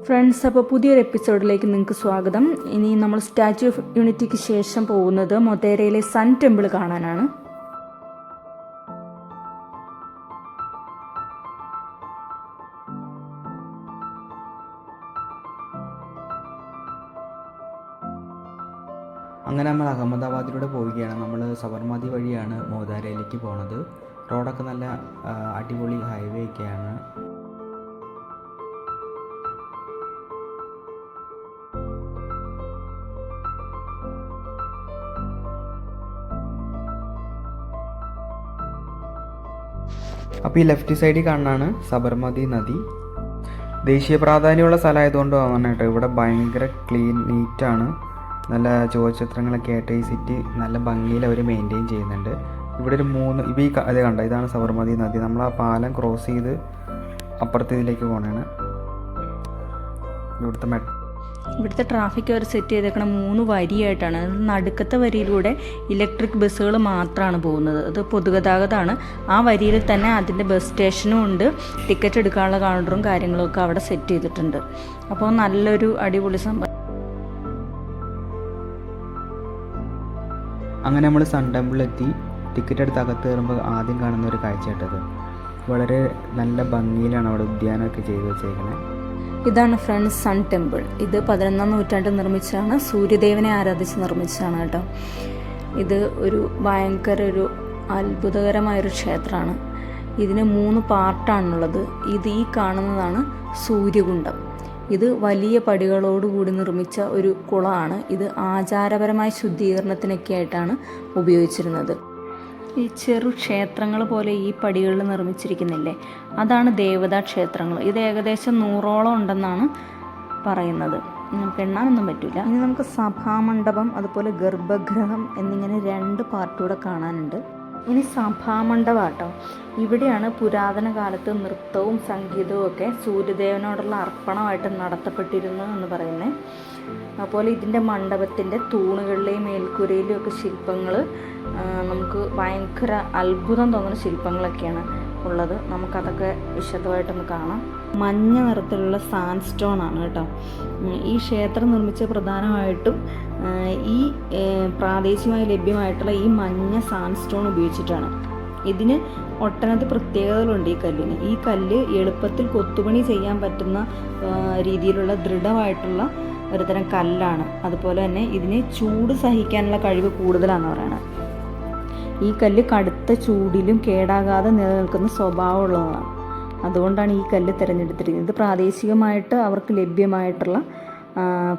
Friends, അപ്പോൾ പുതിയൊരു എപ്പിസോഡിലേക്ക് നിങ്ങൾക്ക് സ്വാഗതം. ഇനി നമ്മൾ സ്റ്റാച്യു ഓഫ് യൂണിറ്റിക്ക് ശേഷം പോകുന്നത് മൊതേരയിലെ സൺ ടെമ്പിൾ കാണാനാണ്. അങ്ങനെ നമ്മൾ അഹമ്മദാബാദിലൂടെ പോവുകയാണ്. നമ്മൾ സബർമതി വഴിയാണ് മോധാരയിലേക്ക് പോണത്. റോഡൊക്കെ നല്ല അടിപൊളി ഹൈവേ ഒക്കെയാണ്. അപ്പോൾ ഈ ലെഫ്റ്റ് സൈഡിൽ കാണാനാണ് സബർമതി നദി. ദേശീയ പ്രാധാന്യമുള്ള സ്ഥലമായതുകൊണ്ട് തോന്നണം കേട്ടോ. ഇവിടെ ഭയങ്കര ക്ലീൻ നീറ്റാണ്. നല്ല ചുവചിത്രങ്ങളൊക്കെ ആയിട്ട് ഈ സിറ്റി നല്ല ഭംഗിയിൽ അവർ മെയിൻറ്റെയിൻ ചെയ്യുന്നുണ്ട്. ഇവിടെ ഒരു ഇപ്പോൾ ഈ അത് കണ്ട, ഇതാണ് സബർമതി നദി. നമ്മൾ ആ പാലം ക്രോസ് ചെയ്ത് അപ്പുറത്തെ ഇതിലേക്ക് പോകണതാണ്. ഇവിടുത്തെ ട്രാഫിക് അവർ സെറ്റ് ചെയ്തേക്കണ 3 വരിയായിട്ടാണ്. നടുക്കത്തെ വരിയിലൂടെ ഇലക്ട്രിക് ബസ്സുകൾ മാത്രമാണ് പോകുന്നത്. അത് പൊതുഗതാഗതമാണ്. ആ വരിയിൽ തന്നെ അതിൻ്റെ ബസ് സ്റ്റേഷനും ഉണ്ട്. ടിക്കറ്റ് എടുക്കാനുള്ള കൗണ്ടറും കാര്യങ്ങളൊക്കെ അവിടെ സെറ്റ് ചെയ്തിട്ടുണ്ട്. അപ്പോൾ നല്ലൊരു അടിപൊളി സംഭവം. അങ്ങനെ നമ്മൾ സൺ ടെമ്പിളിലെത്തി. ടിക്കറ്റ് എടുത്ത് അകത്ത് കയറുമ്പോൾ ആദ്യം കാണുന്ന ഒരു കാഴ്ചയായിട്ടത്. വളരെ നല്ല ഭംഗിയിലാണ് അവിടെ ഉദ്യാനമൊക്കെ ചെയ്ത് വെച്ചേക്കുന്നത്. ഇതാണ് ഫ്രണ്ട്സ് സൺ ടെമ്പിൾ. ഇത് 11ാം നൂറ്റാണ്ടിൽ നിർമ്മിച്ചതാണ്. സൂര്യദേവനെ ആരാധിച്ച് നിർമ്മിച്ചതാണ് കേട്ടോ. ഇത് ഒരു ഭയങ്കര ഒരു അത്ഭുതകരമായൊരു ക്ഷേത്രമാണ്. ഇതിന് 3 പാർട്ടാണുള്ളത്. ഇത് ഈ കാണുന്നതാണ് സൂര്യകുണ്ഡം. ഇത് വലിയ പടികളോടുകൂടി നിർമ്മിച്ച ഒരു കുളമാണ്. ഇത് ആചാരപരമായ ശുദ്ധീകരണത്തിനൊക്കെ ആയിട്ടാണ് ഉപയോഗിച്ചിരുന്നത്. ഈ ചെറു ക്ഷേത്രങ്ങൾ പോലെ ഈ പടികളിൽ നിർമ്മിച്ചിരിക്കുന്നില്ലേ, അതാണ് ദേവതാ ക്ഷേത്രങ്ങൾ. ഇത് ഏകദേശം 100ഓളം ഉണ്ടെന്നാണ് പറയുന്നത്. നമുക്ക് എണ്ണാനൊന്നും പറ്റില്ല. ഇനി നമുക്ക് സഭാമണ്ഡപം അതുപോലെ ഗർഭഗൃഹം എന്നിങ്ങനെ 2 പാർട്ടൂടെ കാണാനുണ്ട്. ഇനി സഭാമണ്ഡപം. ഇവിടെയാണ് പുരാതന കാലത്ത് നൃത്തവും സംഗീതവും ഒക്കെ സൂര്യദേവനോടുള്ള അർപ്പണമായിട്ട് നടത്തപ്പെട്ടിരുന്നു എന്ന് പറയുന്നത്. അതുപോലെ ഇതിൻ്റെ മണ്ഡപത്തിൻ്റെ തൂണുകളിലെയും മേൽക്കൂരയിലും ഒക്കെ ശില്പങ്ങൾ നമുക്ക് ഭയങ്കര അത്ഭുതം തോന്നുന്ന ശില്പങ്ങളൊക്കെയാണ് ഉള്ളത്. നമുക്കതൊക്കെ വിശദമായിട്ടൊന്ന് കാണാം. മഞ്ഞ നിറത്തിലുള്ള സാൻഡ് സ്റ്റോൺ ആണ് കേട്ടോ. ഈ ക്ഷേത്രം നിർമ്മിച്ച പ്രധാനമായിട്ടും ഈ പ്രാദേശികമായി ലഭ്യമായിട്ടുള്ള ഈ മഞ്ഞ സാൻഡ് സ്റ്റോൺ ഉപയോഗിച്ചിട്ടാണ്. ഇതിന് ഒട്ടനവധി പ്രത്യേകതകളുണ്ട് ഈ കല്ലിന്. ഈ കല്ല് എളുപ്പത്തിൽ കൊത്തുപണി ചെയ്യാൻ പറ്റുന്ന രീതിയിലുള്ള ദൃഢമായിട്ടുള്ള ഒരുതരം കല്ലാണ്. അതുപോലെ തന്നെ ഇതിന് ചൂട് സഹിക്കാനുള്ള കഴിവ് കൂടുതലാണെന്ന് പറയുന്നത്. ഈ കല്ല് കടുത്ത ചൂടിലും കേടാകാതെ നിലനിൽക്കുന്ന സ്വഭാവമുള്ളതാണ്. അതുകൊണ്ടാണ് ഈ കല്ല് തിരഞ്ഞെടുത്തിരിക്കുന്നത്. ഇത് പ്രാദേശികമായിട്ട് അവർക്ക്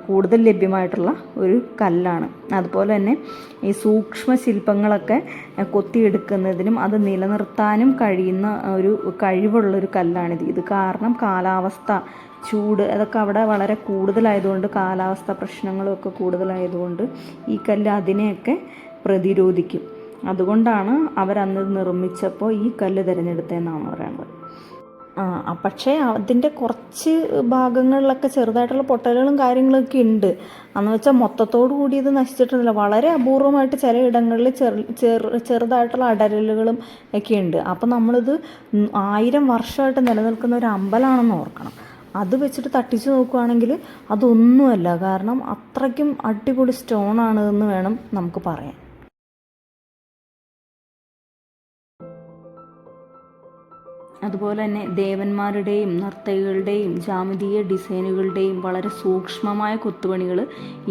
കൂടുതൽ ലഭ്യമായിട്ടുള്ള ഒരു കല്ലാണ്. അതുപോലെ തന്നെ ഈ സൂക്ഷ്മ ശില്പങ്ങളൊക്കെ കൊത്തിയെടുക്കുന്നതിനും അത് നിലനിർത്താനും കഴിയുന്ന ഒരു കഴിവുള്ളൊരു കല്ലാണിത്. ഇത് കാരണം കാലാവസ്ഥ, ചൂട് അതൊക്കെ അവിടെ വളരെ കൂടുതലായതുകൊണ്ട്, കാലാവസ്ഥ പ്രശ്നങ്ങളൊക്കെ കൂടുതലായതുകൊണ്ട് ഈ കല്ല് അതിനെയൊക്കെ പ്രതിരോധിക്കും. അതുകൊണ്ടാണ് അവരന്ന് നിർമ്മിച്ചപ്പോൾ ഈ കല്ല് തിരഞ്ഞെടുത്തതെന്നാണ് പറയുന്നത്. പക്ഷേ അതിൻ്റെ കുറച്ച് ഭാഗങ്ങളിലൊക്കെ ചെറുതായിട്ടുള്ള പൊട്ടലുകളും കാര്യങ്ങളൊക്കെ ഉണ്ട്. എന്ന് വെച്ചാൽ മൊത്തത്തോടു കൂടി ഇത് നശിച്ചിട്ടൊന്നുമില്ല. വളരെ അപൂർവമായിട്ട് ചില ഇടങ്ങളിൽ ചെറുതായിട്ടുള്ള അടരലുകളും ഒക്കെ ഉണ്ട്. അപ്പം നമ്മളിത് 1000 വർഷമായിട്ട് നിലനിൽക്കുന്ന ഒരു അമ്പലമാണെന്ന് ഓർക്കണം. അത് വെച്ചിട്ട് തട്ടിച്ച് നോക്കുകയാണെങ്കിൽ അതൊന്നുമല്ല. കാരണം അത്രയ്ക്കും അടിപൊളി സ്റ്റോണാണ് എന്ന് വേണം നമുക്ക് പറയാൻ. അതുപോലെ തന്നെ ദേവന്മാരുടെയും നർത്തകികളുടെയും ജാമിതീയ ഡിസൈനുകളുടെയും വളരെ സൂക്ഷ്മമായ കൊത്തുപണികൾ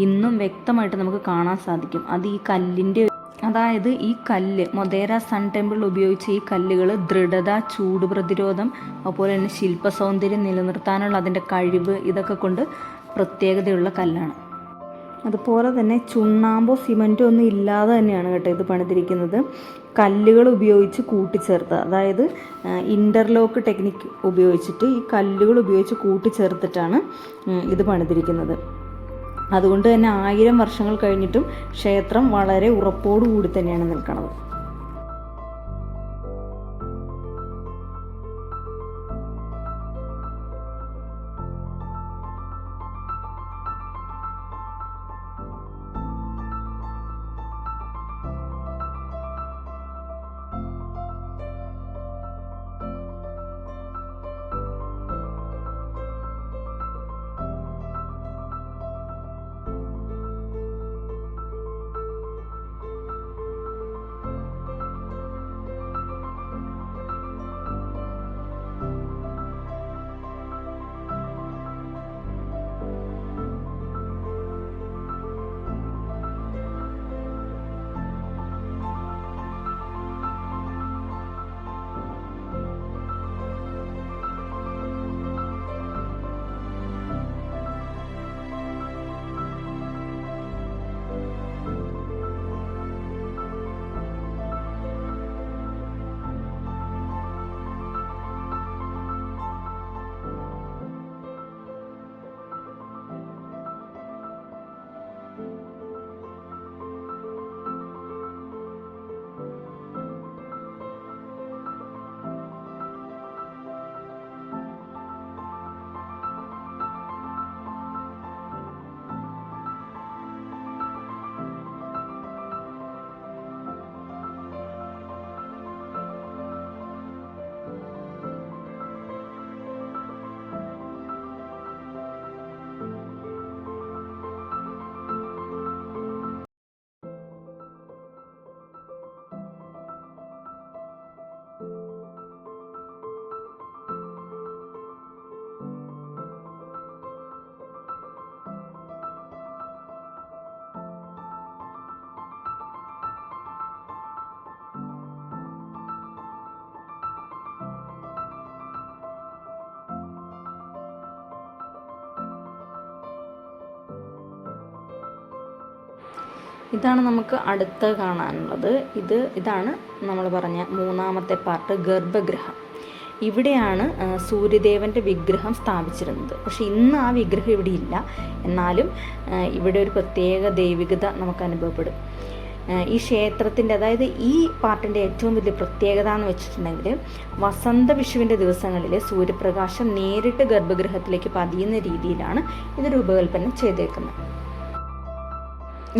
ഇന്നും വ്യക്തമായിട്ട് നമുക്ക് കാണാൻ സാധിക്കും. അത് ഈ കല്ലിൻ്റെ, അതായത് ഈ കല്ല് മൊതേര സൺ ടെമ്പിൾ ഉപയോഗിച്ച ഈ കല്ലുകൾ ദൃഢത, ചൂട് പ്രതിരോധം, അതുപോലെ തന്നെ ശില്പസൗന്ദര്യം നിലനിർത്താനുള്ള അതിൻ്റെ കഴിവ്, ഇതൊക്കെ കൊണ്ട് പ്രത്യേകതയുള്ള കല്ലാണ്. അതുപോലെ തന്നെ ചുണ്ണാമ്പോ സിമൻറ്റോ ഒന്നും ഇല്ലാതെ തന്നെയാണ് കേട്ടോ ഇത് പണിതിരിക്കുന്നത്. കല്ലുകൾ ഉപയോഗിച്ച് കൂട്ടിച്ചേർത്ത്, അതായത് ഇൻ്റർലോക്ക് ടെക്നിക്ക് ഉപയോഗിച്ചിട്ട് ഈ കല്ലുകൾ ഉപയോഗിച്ച് കൂട്ടിച്ചേർത്തിട്ടാണ് ഇത് പണിതിരിക്കുന്നത്. അതുകൊണ്ട് തന്നെ 1000 വർഷങ്ങൾ കഴിഞ്ഞിട്ടും ക്ഷേത്രം വളരെ ഉറപ്പോടുകൂടി തന്നെയാണ് നിൽക്കുന്നത്. ഇതാണ് നമുക്ക് അടുത്ത് കാണാനുള്ളത്. ഇതാണ് നമ്മൾ പറഞ്ഞ മൂന്നാമത്തെ പാർട്ട്, ഗർഭഗൃഹം. ഇവിടെയാണ് സൂര്യദേവൻ്റെ വിഗ്രഹം സ്ഥാപിച്ചിരുന്നത്. പക്ഷെ ഇന്ന് ആ വിഗ്രഹം ഇവിടെ ഇല്ല. എന്നാലും ഇവിടെ ഒരു പ്രത്യേക ദൈവികത നമുക്ക് അനുഭവപ്പെടും. ഈ ക്ഷേത്രത്തിൻ്റെ, അതായത് ഈ പാർട്ടിൻ്റെ ഏറ്റവും വലിയ പ്രത്യേകത എന്ന് വെച്ചിട്ടുണ്ടെങ്കിൽ, വസന്ത വിഷുവിൻ്റെ ദിവസങ്ങളിൽ സൂര്യപ്രകാശം നേരിട്ട് ഗർഭഗൃഹത്തിലേക്ക് പതിയുന്ന രീതിയിലാണ് ഇത് രൂപകൽപ്പന ചെയ്തേക്കുന്നത്.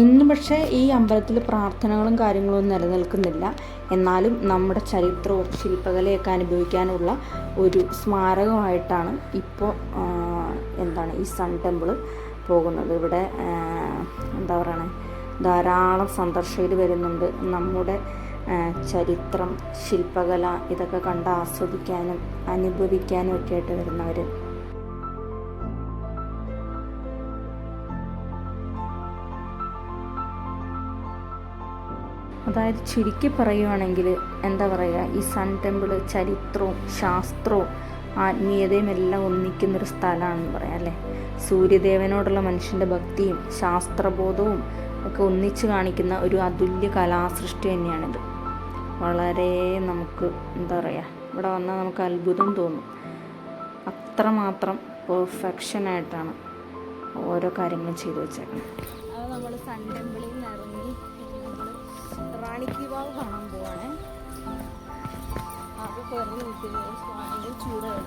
ഇന്ന് പക്ഷേ ഈ അമ്പലത്തിൽ പ്രാർത്ഥനകളും കാര്യങ്ങളൊന്നും നിലനിൽക്കുന്നില്ല. എന്നാലും നമ്മുടെ ചരിത്രവും ശില്പകലയൊക്കെ അനുഭവിക്കാനുള്ള ഒരു സ്മാരകമായിട്ടാണ് ഇപ്പോൾ ഈ സൺ ടെമ്പിൾ പോകുന്നത്. ഇവിടെ എന്താ പറയണേ, ധാരാളം സന്ദർശകർ വരുന്നുണ്ട്. നമ്മുടെ ചരിത്രം, ശില്പകല ഇതൊക്കെ കണ്ട് ആസ്വദിക്കാനും അനുഭവിക്കാനും ഒക്കെ ആയിട്ട് വരുന്നവർ. അതായത് ചുരുക്കി പറയുവാണെങ്കിൽ എന്താ പറയുക, ഈ സൺ ടെമ്പിൾ ചരിത്രവും ശാസ്ത്രവും ആത്മീയതയും എല്ലാം ഒന്നിക്കുന്നൊരു സ്ഥലമാണെന്ന് പറയാം അല്ലേ. സൂര്യദേവനോടുള്ള മനുഷ്യൻ്റെ ഭക്തിയും ശാസ്ത്രബോധവും ഒക്കെ ഒന്നിച്ച് കാണിക്കുന്ന ഒരു അതുല്യ കലാസൃഷ്ടി തന്നെയാണിത്. വളരെ നമുക്ക് എന്താ പറയുക, ഇവിടെ വന്നാൽ നമുക്ക് അത്ഭുതം തോന്നും. അത്രമാത്രം പെർഫെക്ഷനായിട്ടാണ് ഓരോ കാര്യങ്ങളും ചെയ്തു വെച്ചേക്കുന്നത്. അത് നമ്മൾ സൺ ടെമ്പിളിൽ നിന്ന് ഇറങ്ങി റാണിക്ക് വാവ് കാണാൻ പോവാണ്. അത് പറഞ്ഞു നിൽക്കുന്നത് സ്വാമിയുടെ ചൂടുകൾ.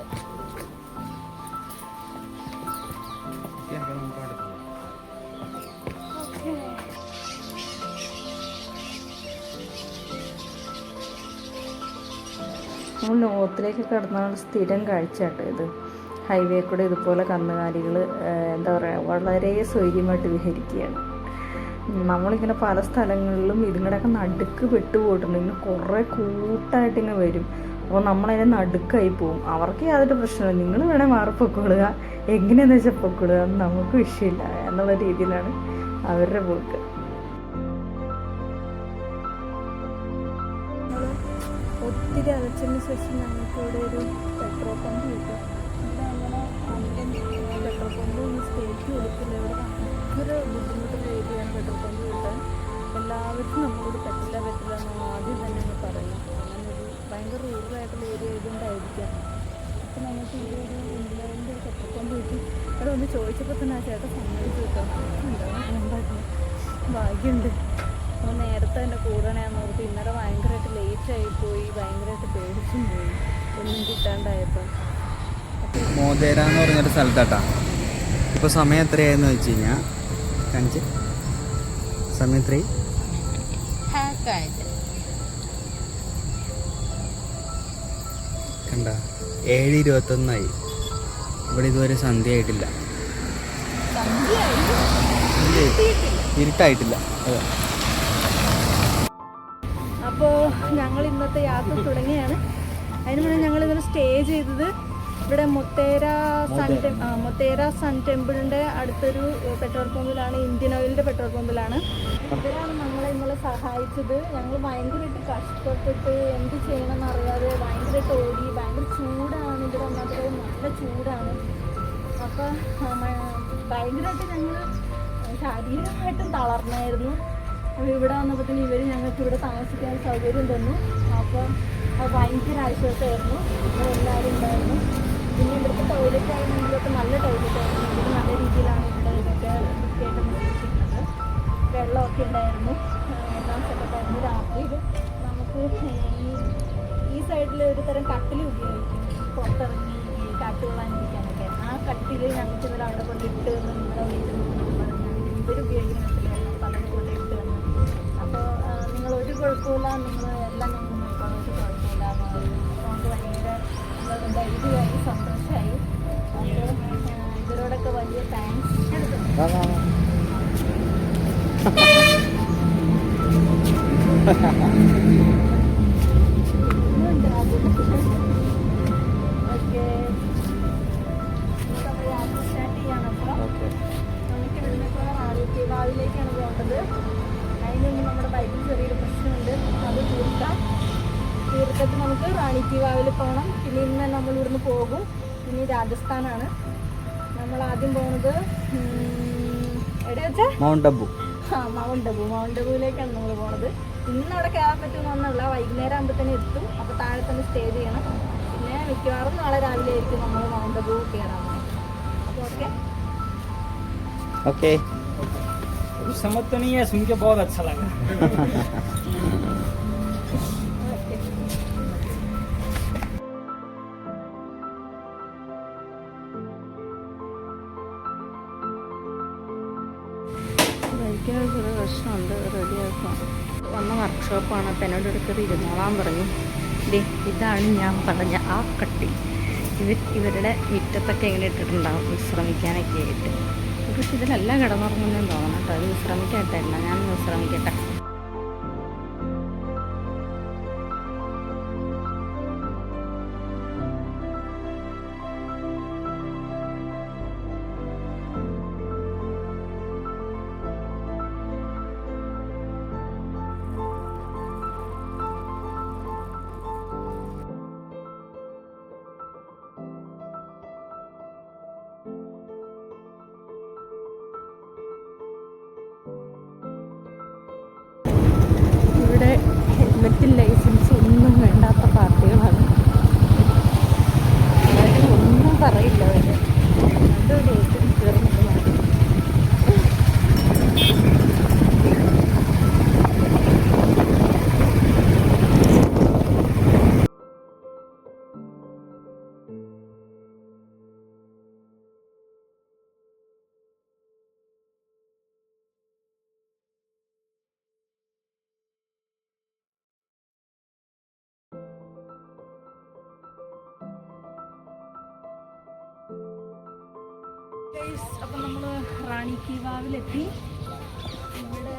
നമ്മൾ നോർത്തിലേക്ക് കടന്നാൽ സ്ഥിരം കാഴ്ച കേട്ടോ ഇത്. ഹൈവേ കൂടെ ഇതുപോലെ കന്നുകാലികൾ എന്താ പറയുക, വളരെ സ്വൈര്യമായിട്ട് വിഹരിക്കുകയാണ്. നമ്മളിങ്ങനെ പല സ്ഥലങ്ങളിലും ഇതിങ്ങടെയൊക്കെ നടുക്ക് പെട്ടുപോയിട്ടുണ്ട്. ഇങ്ങനെ കുറേ കൂട്ടായിട്ടിങ്ങനെ വരും. അപ്പോൾ നമ്മളതിനെ നടുക്കായി പോവും. അവർക്ക് യാതൊരു പ്രശ്നമില്ല, നിങ്ങൾ വേണേൽ മാറിപ്പൊക്കൊള്ളുക, എങ്ങനെയാണെന്ന് വെച്ചാൽ പൊക്കൊള്ളുക, നമുക്ക് വിഷയമില്ല എന്നുള്ള രീതിയിലാണ് അവരുടെ പോക്ക്. ഒത്തിരി അലച്ചതിന് ശേഷം ഞങ്ങൾക്ക് ഇവിടെ ഒരു പെട്രോൾ പമ്പ് കിട്ടും. ഇവിടെ അങ്ങനെ പെട്രോൾ പമ്പ് സ്റ്റേറ്റ് കൊടുക്കില്ല. ഇവിടെ ഭയങ്കര ബുദ്ധിമുട്ടുള്ള ഏരിയയാണ് പെട്രോൾ പമ്പ് കിട്ടാൻ. എല്ലാവർക്കും നമ്മളോട് പറ്റില്ല എന്ന് ആദ്യം തന്നെ ഒന്ന് പറയും. അങ്ങനെ ഒരു ഭയങ്കര റൂറലായിട്ടുള്ള ഏരിയ ആയതുകൊണ്ടായിരിക്കാം. അപ്പം നമുക്ക് ഈ ഒരു ഇംഗ്ലണ്ടിൻ്റെ ഒരു പെട്രോൾ പമ്പ് കിട്ടി. അവിടെ ഒന്ന് ചോദിച്ചപ്പോൾ തന്നെ ആ ചേട്ടൻ സമ്മതിച്ചു കിട്ടാം. ഉണ്ടായിരുന്നു, ഭാഗ്യമുണ്ട്. അപ്പോൾ നേരത്തെ തന്നെ കൂടണേന്ന് ഓർത്ത് ഇന്നലെ ഭയങ്കരമായിട്ട് ലേറ്റായിപ്പോയി, ഭയങ്കരമായിട്ട് പേടിച്ചും പോയി ഒന്നും കിട്ടാണ്ടായപ്പോൾ. മോദേര എന്ന് പറഞ്ഞൊരു സ്ഥലത്താട്ടാ. ഇപ്പോൾ സമയം എത്രയായെന്ന് വെച്ച് കഴിഞ്ഞാൽ കാണിച്ച് സമയം എത്രയായി? കണ്ട 7:21. ഇവിടെ ഇതുവരെ സന്ധ്യ ആയിട്ടില്ല, ഇരുട്ടായിട്ടില്ല. അപ്പോൾ ഞങ്ങൾ ഇന്നത്തെ യാത്ര തുടങ്ങിയാണ്. അതിന് മുന്നേ ഞങ്ങൾ ഇന്നലെ സ്റ്റേ ചെയ്തത് ഇവിടെ മൊത്തേര സൺ ടെമ്പിളിൻ്റെ അടുത്തൊരു പെട്രോൾ പമ്പിലാണ്, ഇന്ത്യൻ ഓയിലിൻ്റെ പെട്രോൾ പമ്പിലാണ്. ഇവരാണ് നമ്മളെ ഇന്നലെ സഹായിച്ചത്. ഞങ്ങൾ ഭയങ്കരമായിട്ട് കഷ്ടപ്പെട്ട് എന്ത് ചെയ്യണമെന്ന് അറിയാതെ ഭയങ്കരമായിട്ട് ഓടി. ഭയങ്കര ചൂടാണ് ഇവിടെ വന്നത്, നല്ല ചൂടാണ്. അപ്പോൾ ഭയങ്കരമായിട്ട് ഞങ്ങൾ ശാരീരികമായിട്ടും തളർന്നായിരുന്നു. അപ്പോൾ ഇവിടെ വന്നപ്പോഴത്തേന് ഇവർ ഞങ്ങൾക്ക് ഇവിടെ താമസിക്കാൻ സൗകര്യം തന്നു. അപ്പോൾ അത് ഭയങ്കര ആശ്വാസമായിരുന്നു. എല്ലാവരും ഉണ്ടായിരുന്നു. പിന്നെ ഇവിടുത്തെ ടോയ്ലറ്റ് ആയിരുന്നെങ്കിലൊക്കെ നല്ല ടോയ്ലറ്റ് ആയിരുന്നു. ഇവിടെ നല്ല രീതിയിലാണ് ഇവിടെ ഇതൊക്കെ വൃത്തിയായിട്ട് നിർമ്മിച്ചിരുന്നത്. വെള്ളമൊക്കെ ഉണ്ടായിരുന്നു, എല്ലാം സെറ്റപ്പായിരുന്നു. രാത്രിയിൽ നമുക്ക് ഈ സൈഡിൽ ഒരു തരം കട്ടിൽ ഉപയോഗിക്കും, പുറത്തിറങ്ങി കാറ്റുകൊള്ളാനിരിക്കാനൊക്കെ. ആ കട്ടിൽ ഞങ്ങൾക്ക് ഇന്നലെ അവിടെ കൊണ്ടിട്ട് നിങ്ങളുടെ വീട്ടിൽ ഇവരുപയോഗിക്കുന്നില്ല, സ്ഥലം കൊണ്ടിട്ട് വന്നു. അപ്പോൾ നിങ്ങൾ ഒരു കുഴപ്പമില്ല, നിങ്ങൾ എല്ലാം ഞങ്ങൾ നോക്കാൻ ഒരു കുഴപ്പമില്ല അതുകൊണ്ട് ഭയങ്കര ധൈര്യമായി സന്തോഷമായി. അപ്പോൾ ഇവരോടൊക്കെ വലിയ താങ്ക്സ്. ഓക്കെ, നമ്മൾ യാത്ര സ്റ്റാർട്ട് ചെയ്യാണ്. അപ്പോൾ നമുക്ക് ഇവിടുന്ന് ഇപ്പോൾ റാണിക്ക് വാവിലേക്കാണ് പോകേണ്ടത്. അതിനൊന്നും നമ്മുടെ ബൈക്കിൽ ചെറിയൊരു പ്രശ്നമുണ്ട്, അത് തീർത്തിട്ട് നമുക്ക് റാണിക്ക് വാവിൽ പോകണം. പിന്നെ ഇന്ന് നമ്മൾ ഇവിടുന്ന് പോകും. ഇനി രാജസ്ഥാനാണ് നമ്മൾ ആദ്യം പോകുന്നത്. എവിടെ വെച്ചാൽ മൗണ്ട് അബു. മൗണ്ട് അബുവിലേക്കാണ് നമ്മൾ പോണത്. ഇന്ന് അവിടെ കയറാൻ പറ്റുമെന്നൊന്നുമില്ല, വൈകുന്നേരം ആകുമ്പോഴത്തേനും എത്തും. അപ്പോൾ താഴെ തന്നെ സ്റ്റേ ചെയ്യണം. പിന്നെ മിക്കവാറും നാളെ രാവിലെ ആയിരിക്കും നമ്മൾ മൗണ്ട് അബു കയറാൻ പോകുന്നത്. അപ്പോൾ ओके समझ तो नहीं है, सुन के बहुत अच्छा लगा. കഴിക്കാനൊരു പ്രശ്നമുണ്ട്, റെഡിയാക്കാം. വന്ന വർക്ക്ഷോപ്പാണ്. അപ്പം എന്നോട് എടുക്കത് ഇരുന്നോളാൻ പറഞ്ഞു. ഇതാണ് ഞാൻ പറഞ്ഞ ആ കട്ടി. ഇവരുടെ മുറ്റത്തൊക്കെ ഇങ്ങനെ ഇട്ടിട്ടുണ്ടാവും വിശ്രമിക്കാനൊക്കെ ആയിട്ട്. പക്ഷെ ഇതിലെല്ലാം കിടന്നുറങ്ങുന്നതെന്ന് തോന്നണം കേട്ടോ. അത് വിശ്രമിക്കായിട്ടല്ല, ഞാൻ വിശ്രമിക്കട്ടെ. ഇവിടെ ഹെൽമെറ്റും ലൈസൻസും ഒന്നും വേണ്ടാത്ത പാർട്ടികളാണ്. അതായത് ഒന്നും പറയില്ല അവര്. അതുകൊണ്ട് ഏറ്റവും കയറുന്നതാണ്. അപ്പം നമ്മൾ റാണി കി വാവിലെത്തി. ഇവിടെ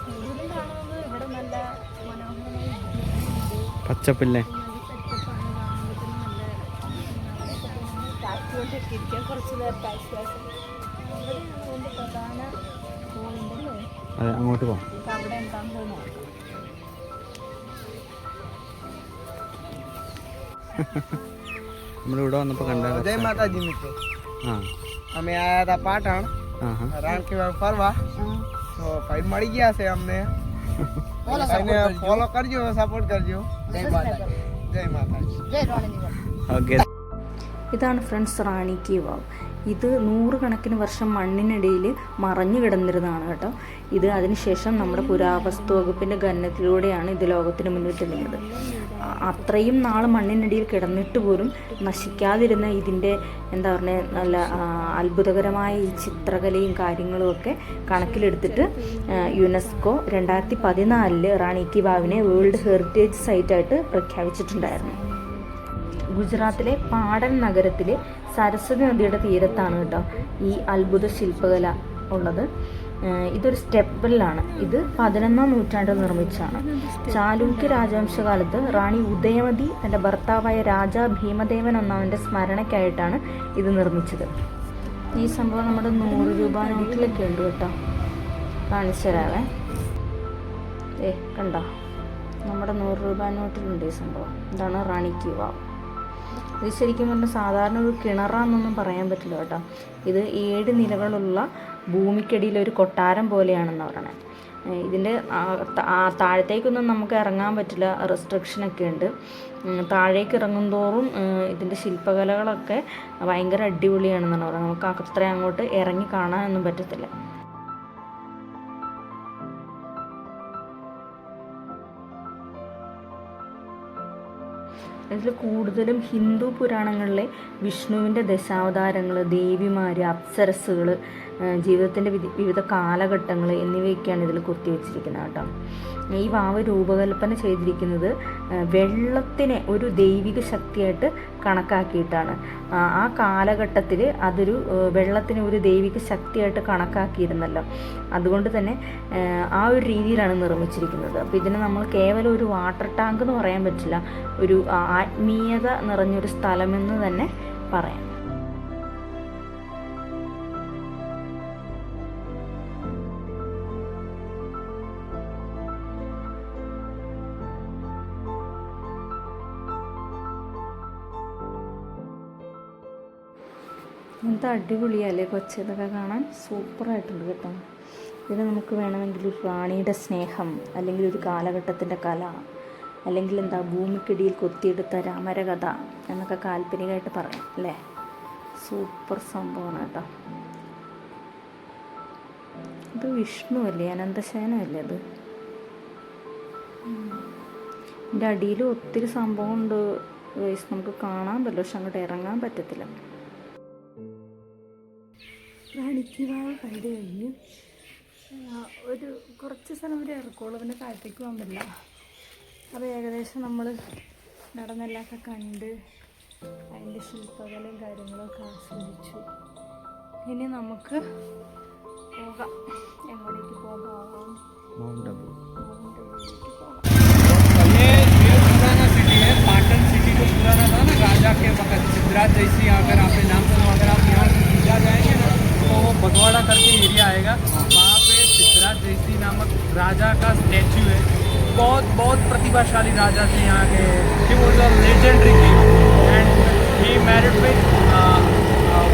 കൂടുതലും കാണുന്നത് ഇവിടെ നല്ല മനോഹരമായ പച്ചപ്പില്ലേ? ടാക്സികൾക്കൊക്കെ ഇരിക്കാൻ കുറച്ച് നേരം ടാക്സി ഇവിടെയാണ് അതിൻ്റെ പ്രധാന പോയിന്റ്. അതെ, അങ്ങോട്ട് പോകാം. നമുക്ക് അവിടെ എന്താണെന്ന് നോക്കാം. നമ്മളിവിടെ വന്നപ്പോൾ കണ്ട जय माता जी मित्रों, ആ हमें आया था पाटण रान के फरवा, तो फाइट मड़ी गया से हमने फॉलो करजो, सपोर्ट करजो. जय माता जी, जय माता जी. ഓക്കെ. ഇതാണ് ഫ്രണ്ട്സ് റാണി കി വാവ്. ഇത് 100 കണക്കിന് വർഷം മണ്ണിനിടയിൽ മറഞ്ഞു കിടന്നിരുന്നതാണ് കേട്ടോ. ഇത് അതിനുശേഷം നമ്മുടെ പുരാവസ്തു വകുപ്പിൻ്റെ ഖനനത്തിലൂടെയാണ് ഇത് ലോകത്തിന് മുന്നിൽ തെളിഞ്ഞത്. അത്രയും നാൾ മണ്ണിനടിയിൽ കിടന്നിട്ട് പോലും നശിക്കാതിരുന്ന ഇതിൻ്റെ എന്താ പറയുക നല്ല അത്ഭുതകരമായ ഈ ചിത്രകലയും കാര്യങ്ങളും ഒക്കെ കണക്കിലെടുത്തിട്ട് യുനെസ്കോ 2014 റാണി കി വാവിനെ വേൾഡ് ഹെറിറ്റേജ് സൈറ്റായിട്ട് പ്രഖ്യാപിച്ചിട്ടുണ്ടായിരുന്നു. ഗുജറാത്തിലെ പാടൻ നഗരത്തിലെ സരസ്വതി നദിയുടെ തീരത്താണ് കേട്ടോ ഈ അത്ഭുത ശില്പകല ഉള്ളത്. ഇതൊരു സ്റ്റെപ്പിലാണ്. ഇത് 11ാം നൂറ്റാണ്ടിൽ നിർമ്മിച്ചാണ്. ചാലൂക്യ രാജവംശകാലത്ത് റാണി ഉദയമതി തൻ്റെ ഭർത്താവായ രാജാ ഭീമദേവൻ ഒന്നാമൻ്റെ സ്മരണയ്ക്കായിട്ടാണ് ഇത് നിർമ്മിച്ചത്. ഈ സംഭവം നമ്മുടെ 100 രൂപ നോട്ടിലൊക്കെ ഉണ്ട് കേട്ടോ. കാണിച്ചു തരാവേ. കണ്ടോ, നമ്മുടെ 100 രൂപ നോട്ടിലുണ്ട് ഈ സംഭവം. ഇതാണ് റാണി കി വാവ്. ഇത് ശരിക്കും പറഞ്ഞാൽ സാധാരണ ഒരു കിണറാന്നൊന്നും പറയാൻ പറ്റില്ല കേട്ടോ. ഇത് 7 നിലകളുള്ള ഭൂമിക്കടിയിലെ ഒരു കൊട്ടാരം പോലെയാണെന്ന് പറയണേ. ഇതിൻ്റെ താഴത്തേക്കൊന്നും നമുക്ക് ഇറങ്ങാൻ പറ്റില്ല, റെസ്ട്രിക്ഷനൊക്കെ ഉണ്ട്. താഴേക്ക് ഇറങ്ങും തോറും ഇതിൻ്റെ ശില്പകലകളൊക്കെ ഭയങ്കര അടിപൊളിയാണെന്നാണ് പറയുന്നത്. നമുക്ക് അത്ര അങ്ങോട്ട് ഇറങ്ങി കാണാനൊന്നും പറ്റത്തില്ല. ഇതിൽ കൂടുതലും ഹിന്ദു പുരാണങ്ങളിലെ വിഷ്ണുവിൻ്റെ ദശാവതാരങ്ങൾ, ദേവിമാർ, അപ്സരസ്സുകൾ, ജീവിതത്തിൻ്റെ വിവിധ കാലഘട്ടങ്ങൾ എന്നിവയൊക്കെയാണ് ഇതിൽ കുത്തിവെച്ചിരിക്കുന്നത് കേട്ടോ. ഈ വാവ് രൂപകൽപ്പന ചെയ്തിരിക്കുന്നത് വെള്ളത്തിനെ ഒരു ദൈവിക ശക്തിയായിട്ട് കണക്കാക്കിയിട്ടാണ്. ആ കാലഘട്ടത്തിൽ അതൊരു വെള്ളത്തിനെ ഒരു ദൈവിക ശക്തിയായിട്ട് കണക്കാക്കിയിരുന്നല്ലോ. അതുകൊണ്ട് തന്നെ ആ ഒരു രീതിയിലാണ് നിർമ്മിച്ചിരിക്കുന്നത്. അപ്പോൾ ഇതിനെ നമ്മൾ കേവലം ഒരു വാട്ടർ ടാങ്ക് എന്ന് പറയാൻ പറ്റില്ല, ഒരു ആത്മീയത നിറഞ്ഞൊരു സ്ഥലമെന്ന് തന്നെ പറയാം. എന്താ അടിപൊളിയല്ലേ കൊച്ചി, ഇതൊക്കെ കാണാൻ സൂപ്പറായിട്ടുണ്ട് കേട്ടോ. ഇതിന് നമുക്ക് വേണമെങ്കിൽ ഒരു റാണിയുടെ സ്നേഹം, അല്ലെങ്കിൽ ഒരു കാലഘട്ടത്തിൻ്റെ കല, അല്ലെങ്കിൽ എന്താ ഭൂമിക്കിടിയിൽ കൊത്തിയെടുത്ത രാമരകഥ എന്നൊക്കെ കാൽപ്പനികമായിട്ട് പറയാം അല്ലേ. സൂപ്പർ സംഭവമാണ് കേട്ടോ. ഇത് വിഷ്ണു അല്ലേ, അനന്തശയനമല്ലേ അത്. ഇതിൻ്റെ അടിയിൽ ഒത്തിരി സംഭവമുണ്ട് ഗൈസ്, നമുക്ക് കാണാൻ പറ്റില്ല, പക്ഷെ അങ്ങോട്ട് ഇറങ്ങാൻ പറ്റത്തില്ല. റാണിക്ക് വാവ് കണ്ടു കഴിഞ്ഞു. ഒരു കുറച്ച് സ്ഥലം വരെ ഇറക്കുള്ളൂ, പിന്നെ താഴത്തേക്ക് പോകാൻ പറ്റില്ല. അപ്പോൾ ഏകദേശം നമ്മൾ നടന്നെല്ലാമൊക്കെ കണ്ട് അതിൻ്റെ ശില്പകലയും കാര്യങ്ങളൊക്കെ ആസ്വദിച്ചു. ഇനി നമുക്ക് പോകാം. എങ്ങോട്ടേക്ക് പോകാം? മൗണ്ട് അബു. ये पुराना सिटी है, पाटन सिटी जो पुराना था ना राजा के वक्त, सिद्धराज जैसी। अगर आपने नाम सुना, अगर आप यहाँ से सीधा जाएंगे ना तो वो भगवाड़ा करके एरिया आएगा, वहाँ पे सिद्धराज जैसी नामक राजा का स्टैचू है। बहुत बहुत प्रतिभाशाली राजा थे यहाँ के। He was a legendary king and he married with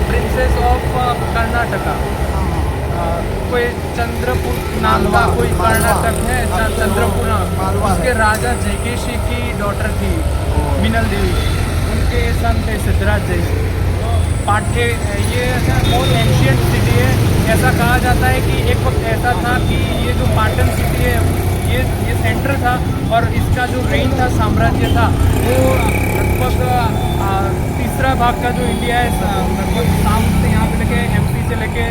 princess of Karnataka. कोई चंद्रपुर नाम का कोई कर्नाटक है, चंद्रपुर, उसके राजा जयकेशी की डॉटर थी मिनल देवी, उनके सन थे सिद्धराज जैसी। पाठ्य ये बहुत एंशियंट सिटी है। ऐसा कहा जाता है कि एक वक्त ऐसा था कि ये जो पाटन सिटी है ये सेंटर था, और इसका जो रेंज था, साम्राज्य था, वो लगभग तीसरा भाग का जो इंडिया है, लगभग शाम से यहाँ पे लेके एमपी से लेके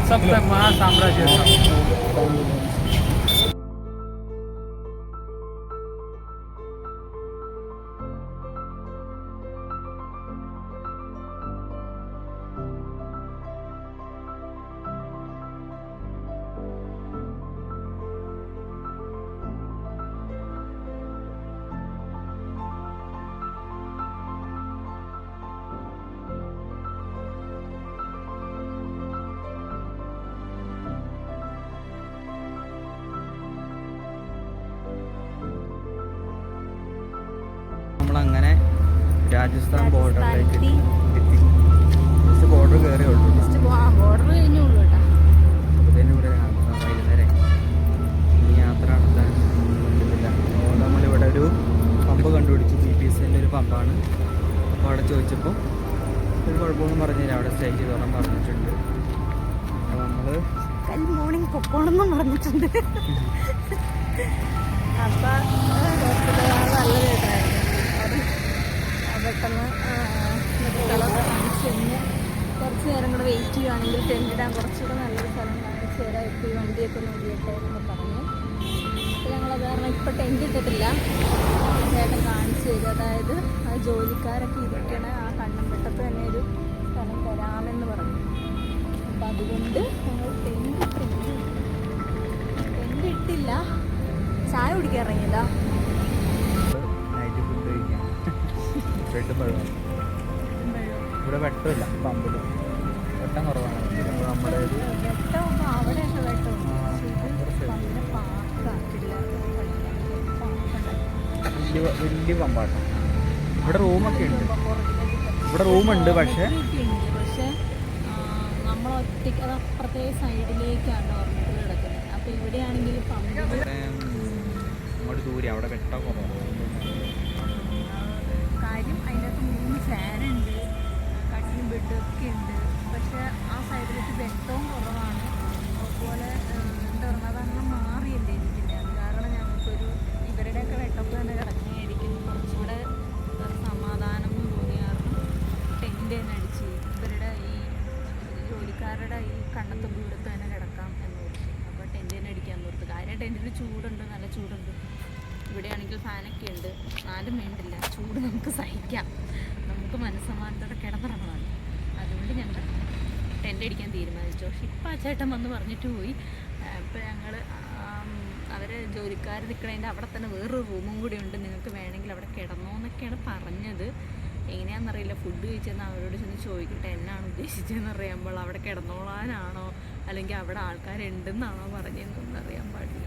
सब तक वहाँ साम्राज्य था। നമ്മളങ്ങനെ രാജസ്ഥാൻ ബോർഡറിലേക്ക് എത്തി. Just border കയറിയുള്ളൂ. ബോർഡർ കഴിഞ്ഞുള്ളൂ കേട്ടോ. അപ്പോഴത്തേനും ഇവിടെ വൈകുന്നേരം ഇനി യാത്ര നടത്താൻ പറ്റുന്നില്ല. അപ്പോൾ നമ്മളിവിടെ ഒരു പമ്പ് കണ്ടുപിടിച്ചു. BPSൻ്റെ ഒരു പമ്പാണ്. അപ്പോൾ അവിടെ ചോദിച്ചപ്പോൾ ഒരു കുഴപ്പമൊന്നും പറഞ്ഞില്ല, അവിടെ സ്റ്റേ ചെയ്തോളാൻ പറഞ്ഞിട്ടുണ്ട്. അപ്പോൾ നമ്മൾ മോർണിംഗ് പൊക്കോണെന്നും പറഞ്ഞിട്ടുണ്ട്. അപ്പം നല്ല കേട്ടായിരുന്നു. പെട്ടെന്ന് സ്ഥലമൊക്കെ കാണിച്ചു കഴിഞ്ഞ് കുറച്ച് നേരം കൂടെ വെയിറ്റ് ചെയ്യുകയാണെങ്കിൽ ടെൻറ്റിടാൻ കുറച്ചുകൂടെ നല്ലൊരു സ്ഥലം കാണിച്ചു തരാം, ഇപ്പോൾ ഈ വണ്ടിയൊക്കെ നോക്കിയിട്ട് എന്ന് പറഞ്ഞു. അപ്പോൾ ഞങ്ങളത് കാരണം ഇപ്പോൾ ടെൻറ്റ് ഇട്ടിട്ടില്ല, ചേട്ടൻ കാണിച്ചു തരും. അതായത് ആ ജോലിക്കാരൊക്കെ ഇരിക്കണ ആ കണ്ണമ്പട്ടത്ത് തന്നെ ഒരു സ്ഥലം തരാമെന്ന് പറഞ്ഞു. അപ്പം അതുകൊണ്ട് ഞങ്ങൾ ടെൻറ്റ് ഇട്ടില്ല. ചായ കുടിക്കാൻ ഇറങ്ങിയില്ല. നൈറ്റ് ഫുഡ് കഴിക്കാം. ബ്രെഡ് പഴമാണ്. ഇവിടെ വെട്ടമില്ല പമ്പിൽ, വെട്ടം കുറവാണ്. അപ്പോൾ നമ്മുടെ അവിടെയൊക്കെ വെട്ടം വലിയ പമ്പാണ്. ഇവിടെ റൂമൊക്കെ ഉണ്ട്. ഇവിടെ റൂമുണ്ട്, പക്ഷേ നമ്മൾ ഒറ്റയ്ക്ക് അത് അപ്പുറത്തെ സൈഡിലേക്കാണ് ഓർമ്മകൾ കിടക്കുന്നത്. അപ്പോൾ ഇവിടെയാണെങ്കിൽ അങ്ങോട്ട് ദൂരെ അവിടെ വെട്ടം കുറവാണ്. കാര്യം അതിനകത്ത് 3 ഫാനുണ്ട്, കട്ടിലും ബെഡൊക്കെ ഉണ്ട്. പക്ഷേ ആ സൈഡിലേക്ക് വെട്ടവും കുറവാണ്. അതുപോലെ എന്താ പറയുക, അതങ്ങനെ മാറിയല്ലേ ഇരിക്കുന്നത്. അത് കാരണം ഞങ്ങൾക്കൊരു ഇവരുടെയൊക്കെ വെട്ടപ്പ് തന്നെ കിടക്കുകയായിരിക്കും കുറച്ചുകൂടെ സമാധാനം തോന്നിയ കാരണം ടെൻറ്റ് തന്നെ അടിച്ച് ഇവരുടെ ഈ ജോലിക്കാരുടെ ഈ കണ്ണത്തും ദൂരത്ത് തന്നെ കിടക്കാം എന്ന് ഓർത്തു. അപ്പോൾ ടെൻറ്റ് തന്നെ അടിക്കാൻ ഓർത്തു. കാര്യം ടെൻറ്റിന് ചൂടുണ്ട്, നല്ല ചൂടുണ്ട്. ഇവിടെയാണെങ്കിൽ ഫാനൊക്കെ ഉണ്ട്, നാലും വേണ്ടില്ല, ചൂട് നമുക്ക് സഹിക്കാം, നമുക്ക് മനസ്സമാനത്തോടെ കിടന്നിറങ്ങണം. അതുകൊണ്ട് ഞങ്ങൾ ടെൻ്റ് അടിക്കാൻ തീരുമാനിച്ചു. പക്ഷെ ഇപ്പം ആ ചേട്ടൻ വന്ന് പറഞ്ഞിട്ട് പോയി. ഇപ്പോൾ ഞങ്ങൾ അവരെ ജോലിക്കാർ നിൽക്കണതിൻ്റെ അവിടെ തന്നെ വേറൊരു റൂമും കൂടി ഉണ്ട്, നിങ്ങൾക്ക് വേണമെങ്കിൽ അവിടെ കിടന്നോ എന്നൊക്കെയാണ് പറഞ്ഞത്. എങ്ങനെയാണെന്നറിയില്ല. ഫുഡ് കഴിച്ചെന്ന് അവരോട് ചെന്ന് ചോദിക്കട്ടെ എന്നാണ് ഉദ്ദേശിച്ചതെന്ന് അറിയുമ്പോൾ അവിടെ കിടന്നോളാനാണോ അല്ലെങ്കിൽ അവിടെ ആൾക്കാരുണ്ടെന്നാണോ പറഞ്ഞതെന്നൊന്നും അറിയാൻ പാടില്ല.